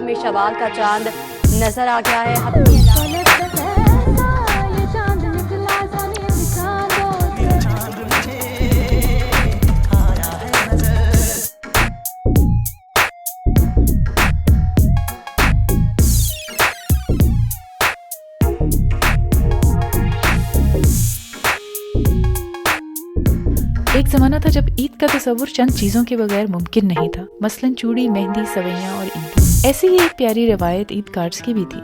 میں شوال کا چاند نظر آ گیا ہے۔ ایک زمانہ تھا جب عید کا تصور چند چیزوں کے بغیر ممکن نہیں تھا، مثلاً چوڑی، مہندی، سوئیاں اور عید۔ ایسی ہی ایک پیاری روایت عید کارڈز کی بھی تھی۔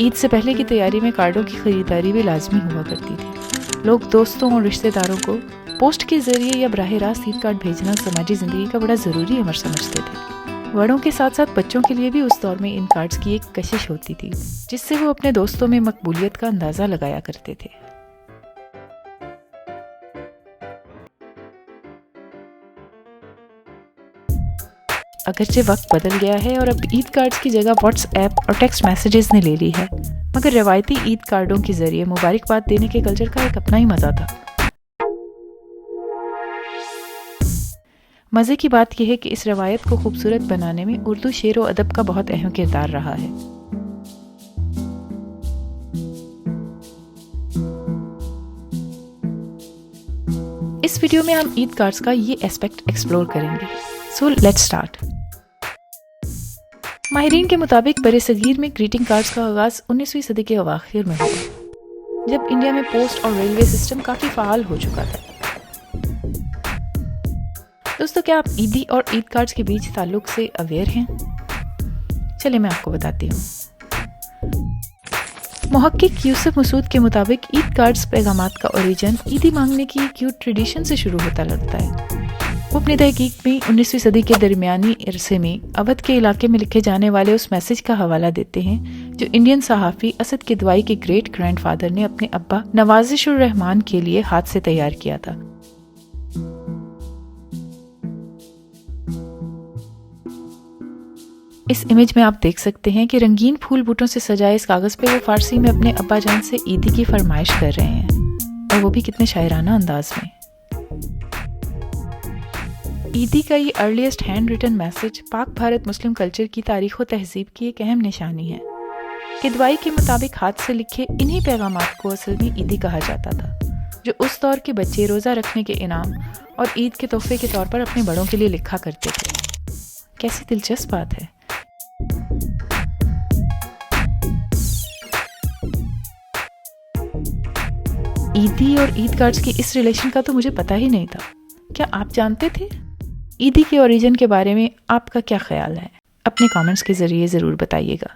عید سے پہلے کی تیاری میں کارڈوں کی خریداری بھی لازمی ہوا کرتی تھی۔ لوگ دوستوں اور رشتہ داروں کو پوسٹ کے ذریعے یا براہ راست عید کارڈ بھیجنا سماجی زندگی کا بڑا ضروری امر سمجھتے تھے۔ بڑوں کے ساتھ ساتھ بچوں کے لیے بھی اس دور میں ان کارڈز کی ایک کشش ہوتی تھی، جس سے وہ اپنے دوستوں میں مقبولیت کا اندازہ لگایا کرتے تھے۔ اگرچہ وقت بدل گیا ہے اور اب عید کارڈز کی جگہ واٹس ایپ اور ٹیکسٹ میسیجز نے لے لی ہے، مگر روایتی عید کارڈوں کے ذریعے مبارکباد دینے کے کلچر کا ایک اپنا ہی مزہ تھا۔ مزے کی بات یہ ہے کہ اس روایت کو خوبصورت بنانے میں اردو شعر و ادب کا بہت اہم کردار رہا ہے۔ اس ویڈیو میں ہم عید کارڈز کا یہ ایسپیکٹ ایکسپلور کریں گے۔ So let's start. ماہرین کے مطابق برصغیر میں گریٹنگ کارڈز کا آغاز 19ویں صدی کے اواخر میں ہوا، جب انڈیا میں پوسٹ اور ریلوے سسٹم کافی فعال ہو چکا تھا۔ دوستو، کیا آپ عیدی اور عید کارڈز کے بیچ تعلق سے اویئر ہیں؟ چلے میں آپ کو بتاتی ہوں۔ محقق یوسف مسعود کے مطابق عید کارڈز پیغامات کا اوریجن عیدی مانگنے کی کیوٹ ٹریڈیشن سے شروع ہوتا لگتا ہے۔ وہ اپنی تحقیق میں 19ویں صدی کے درمیانی عرصے میں اودھ کے علاقے میں لکھے جانے والے اس میسج کا حوالہ دیتے ہیں جو انڈین صحافی اسد کدوائی کے گریٹ گرینڈ فادر نے اپنے ابا نوازش الرحمان کے لیے ہاتھ سے تیار کیا تھا۔ اس امیج میں آپ دیکھ سکتے ہیں کہ رنگین پھول بوٹوں سے سجائے اس کاغذ پہ وہ فارسی میں اپنے ابا جان سے عیدی کی فرمائش کر رہے ہیں، اور وہ بھی کتنے شاعرانہ انداز میں۔ عیدی کا یہ ارلیسٹ ہینڈ ریٹن میسج پاک بھارت مسلم کلچر کی تاریخ و تہذیب کی ایک اہم نشانی ہے۔ کدوائی کے مطابق ہاتھ سے لکھے انہی پیغامات کو اصل میں عیدی کہا جاتا تھا، جو اس دور کے بچے روزہ رکھنے کے انعام اور عید کے تحفے کے طور پر اپنے بڑوں کے لیے لکھا کرتے تھے۔ کیسی دلچسپ بات ہے۔ عیدی اور عید کارڈز کی اس ریلیشن کا تو مجھے پتہ ہی نہیں تھا۔ کیا آپ جانتے تھے؟ عیدی کے اوریجن کے بارے میں آپ کا کیا خیال ہے؟ اپنے کامنٹس کے ذریعے ضرور بتائیے گا۔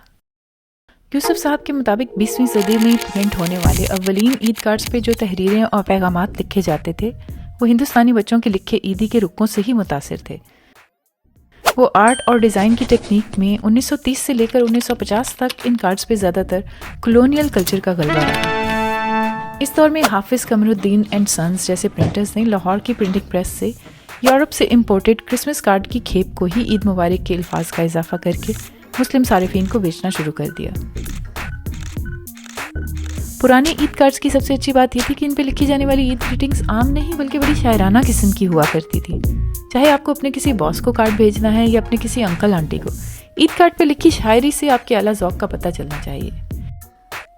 یوسف صاحب کے مطابق 20ویں صدی میں پرنٹ ہونے والے اولین عید کارڈز پہ جو تحریریں اور پیغامات لکھے جاتے تھے وہ ہندوستانی بچوں کے لکھے عیدی کے رکوں سے ہی متاثر تھے۔ وہ آرٹ اور ڈیزائن کی ٹیکنیک میں 1930 سے لے کر 1950 تک ان کارڈز پہ زیادہ تر کلونیل کلچر کا غلبہ رہا۔ اس دور میں حافظ قمر الدین اینڈ سنز جیسے پرنٹرز نے لاہور کی پرنٹنگ پریس سے یورپ سے امپورٹڈ کرسمس کارڈ کی کھیپ کو ہی عید مبارک کے الفاظ کا اضافہ کر کے مسلم صارفین کو بیچنا شروع کر دیا۔ پرانے عید کارڈز کی سب سے اچھی بات یہ تھی کہ ان پہ لکھی جانے والی عید گریٹنگز عام نہیں بلکہ بڑی شاعرانہ قسم کی ہوا کرتی تھی۔ چاہے آپ کو اپنے کسی باس کو کارڈ بھیجنا ہے یا اپنے کسی انکل آنٹی کو، عید کارڈ پہ لکھی شاعری سے آپ کے اعلیٰ ذوق کا پتہ چلنا چاہیے۔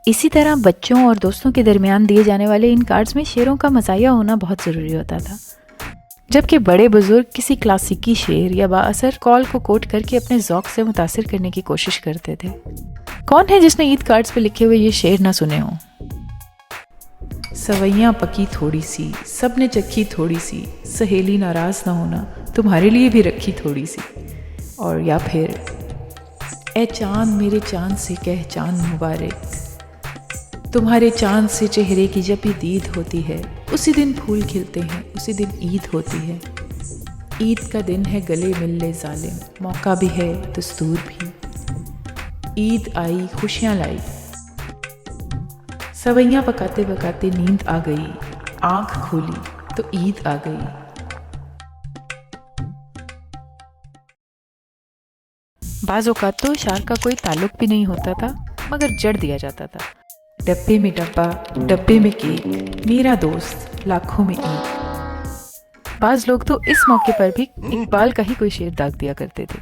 اسی طرح بچوں اور دوستوں کے درمیان دیے جانے والے ان کارڈز میں شعروں کا مزاحیہ ہونا بہت ضروری ہوتا تھا، جبکہ بڑے بزرگ کسی کلاسیکی شعر یا بااثر قول کو کوٹ کر کے اپنے ذوق سے متاثر کرنے کی کوشش کرتے تھے۔ کون ہے جس نے عید کارڈز پہ لکھے ہوئے یہ شعر نہ سنے ہوں؟ سوئیاں پکی تھوڑی سی، سب نے چکھی تھوڑی سی، سہیلی ناراض نہ ہونا، تمہارے لیے بھی رکھی تھوڑی سی۔ اور یا پھر اے چاند میرے چاند سے کہہ چاند مبارک، تمہارے چاند سے چہرے کی جب بھی دید ہوتی ہے، اسی دن پھول کھلتے ہیں، اسی دن عید ہوتی ہے۔ عید کا دن ہے گلے مل لے ظالم، موقع بھی ہے دستور بھی، عید آئی خوشیاں لائی، سوئیاں پکاتے پکاتے نیند آ گئی، آنکھ کھولی تو عید آ گئی۔ بعض اوقات تو اشعار کا کوئی تعلق بھی نہیں ہوتا تھا مگر جڑ دیا جاتا تھا۔ ڈبے میں ڈبہ، ڈبے میں کیک، میرا دوست لاکھوں میں عید۔ بعض لوگ تو اس موقع پر بھی اقبال کا ہی کوئی شعر داغ دیا کرتے تھے۔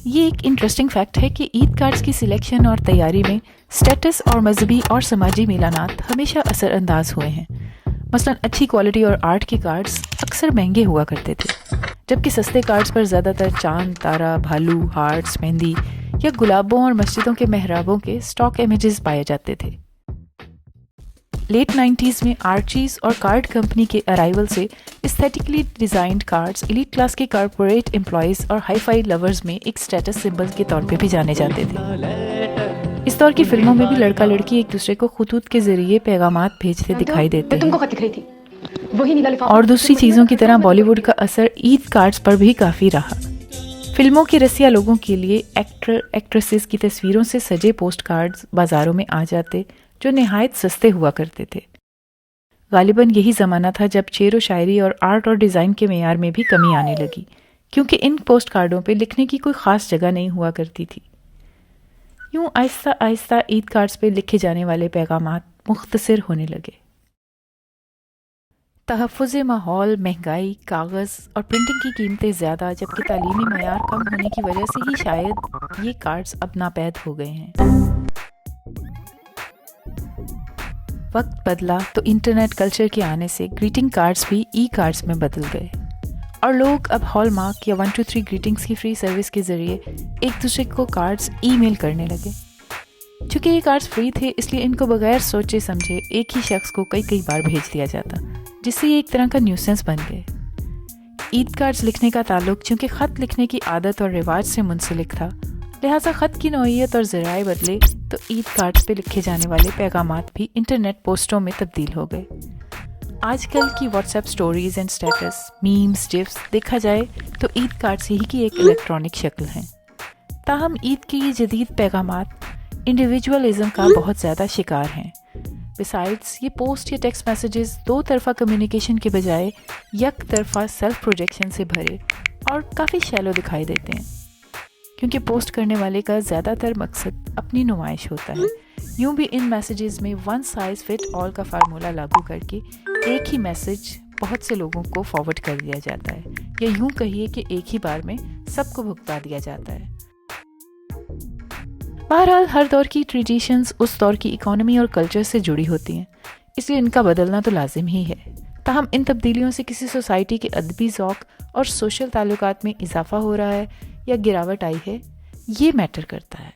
یہ ایک انٹرسٹنگ فیکٹ ہے کہ عید کارڈز کی سلیکشن اور تیاری میں سٹیٹس اور مذہبی اور سماجی میلانات ہمیشہ اثر انداز ہوئے ہیں۔ مثلاً اچھی کوالٹی اور آرٹ کے کارڈز اکثر مہنگے ہوا کرتے تھے، جبکہ سستے کارڈز پر زیادہ تر چاند، تارا، بھالو، ہارٹس، مہندی یا گلابوں اور مسجدوں کے محرابوں کے اسٹاک امیجز پائے جاتے تھے۔ لیٹ 90s میں آرچیز اور کارڈ کمپنی کے ارائیول سے aesthetically designed cards elite class کے کارپوریٹ امپلائیز اور ہائی فائی لورز میں ایک اسٹیٹس سمبل کے طور پہ بھی جانے جاتے تھے۔ اس دور کی فلموں میں بھی لڑکا لڑکی ایک دوسرے کو خطوط کے ذریعے پیغامات بھیجتے دکھائی دیتے ہیں، اور دوسری چیزوں کی طرح بالی ووڈ کا اثر عید کارڈز پر بھی کافی رہا۔ فلموں کے رسیا لوگوں کے لیے ایکٹر ایکٹریسز کی تصویروں سے سجے پوسٹ کارڈز بازاروں میں آ جاتے جو نہایت سستے ہوا کرتے تھے۔ غالباً یہی زمانہ تھا جب شعر و شاعری اور آرٹ اور ڈیزائن کے معیار میں بھی کمی آنے لگی، کیونکہ ان پوسٹ کارڈوں پہ لکھنے کی کوئی خاص جگہ نہیں ہوا کرتی تھی۔ یوں آہستہ آہستہ عید کارڈز پہ لکھے جانے والے پیغامات مختصر ہونے لگے۔ تحفظ ماحول، مہنگائی، کاغذ اور پرنٹنگ کی قیمتیں زیادہ، جبکہ تعلیمی معیار کم ہونے کی وجہ سے ہی شاید یہ کارڈز اب ناپید ہو گئے ہیں۔ وقت بدلا تو انٹرنیٹ کلچر کے آنے سے گریٹنگ کارڈز بھی ای کارڈز میں بدل گئے، اور لوگ اب ہال مارک یا 123 گریٹنگز کی فری سروس کے ذریعے ایک دوسرے کو کارڈز ای میل کرنے لگے۔ چونکہ یہ کارڈز فری تھے، اس لیے ان کو بغیر سوچے سمجھے ایک ہی شخص کو کئی بار بھیج دیا جاتا، جس سے یہ ایک طرح کا نیوسنس بن گئے۔ عید کارڈز لکھنے کا تعلق چونکہ خط لکھنے کی عادت اور رواج سے منسلک تھا، لہٰذا خط کی نوعیت اور ذرائع بدلے تو عید کارڈز پہ لکھے جانے والے پیغامات بھی انٹرنیٹ پوسٹوں میں تبدیل ہو گئے۔ آج کل کی WhatsApp stories and status, memes, GIFs دیکھا جائے تو عید کارڈز ہی کی ایک الیکٹرانک شکل ہیں۔ تاہم عید کے یہ جدید پیغامات انڈیویجولزم کا بہت زیادہ شکار ہیں۔ بسائڈس یہ پوسٹ یا ٹیکسٹ میسیجز دو طرفہ کمیونیکیشن کے بجائے یک طرفہ سیلف پروجیکشن سے بھرے اور کافی شیلو دکھائی دیتے ہیں، کیونکہ پوسٹ کرنے والے کا زیادہ تر مقصد اپنی نمائش ہوتا ہے۔ یوں بھی ان میسیجز میں ون سائز فٹ آل کا فارمولہ لاگو کر کے ایک ہی میسیج بہت سے لوگوں کو فارورڈ کر دیا جاتا ہے، یا یوں کہیے کہ ایک ہی بار میں سب کو بھگتا دیا جاتا ہے۔ بہرحال ہر دور کی ٹریڈیشنز اس دور کی اکانومی اور کلچر سے جڑی ہوتی ہیں، اس لیے ان کا بدلنا تو لازم ہی ہے۔ تاہم ان تبدیلیوں سے کسی سوسائٹی کے ادبی ذوق اور سوشل تعلقات میں اضافہ ہو رہا ہے یا گراوٹ آئی ہے، یہ میٹر کرتا ہے۔